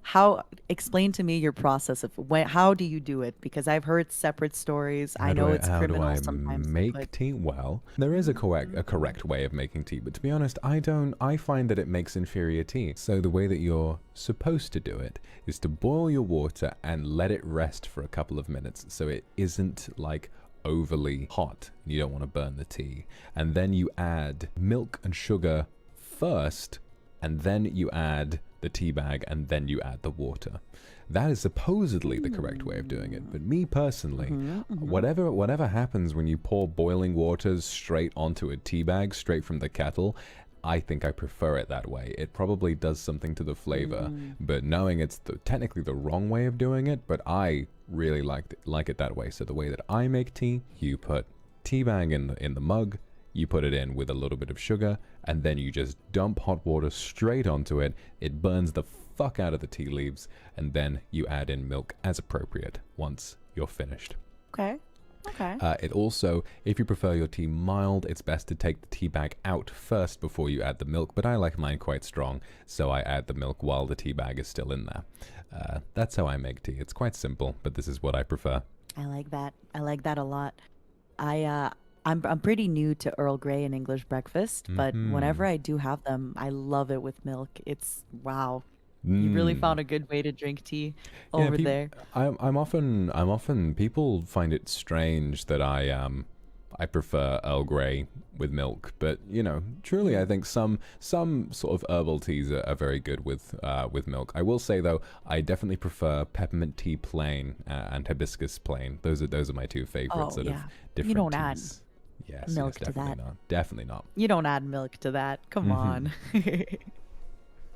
how explain to me your process of how do you do it? Because I've heard separate stories. I know it's How do criminal I sometimes, make but tea? Well, there is a correct way of making tea, but to be honest, I find that it makes inferior tea. So the way that you're supposed to do it is to boil your water and let it rest for a couple of minutes so it isn't like overly hot. You don't want to burn the tea. And then you add milk and sugar first, and then you add the tea bag, and then you add the water. That is supposedly the correct way of doing it. But me personally, whatever happens when you pour boiling waters straight onto a tea bag, straight from the kettle, I think I prefer it that way. It probably does something to the flavor, but knowing it's technically the wrong way of doing it, but I really like it that way. So the way that I make tea, you put tea bag in the mug, you put it in with a little bit of sugar, and then you just dump hot water straight onto it. It burns the fuck out of the tea leaves, and then you add in milk as appropriate once you're finished. okay. Okay. It also, if you prefer your tea mild, it's best to take the tea bag out first before you add the milk, but I like mine quite strong, so I add the milk while the tea bag is still in there. That's how I make tea. It's quite simple, but this is what I prefer. I like that. I like that a lot. I'm pretty new to Earl Grey and English breakfast, but whenever I do have them, I love it with milk. It's wow. You really found a good way to drink tea over there. I'm often people find it strange that I prefer Earl Grey with milk, but you know, truly I think some sort of herbal teas are very good with milk. I will say though, I definitely prefer peppermint tea plain and hibiscus plain. Those are my two favorites out of different You don't teas. add milk to definitely that. not. Definitely not. You don't add milk to that. Come on.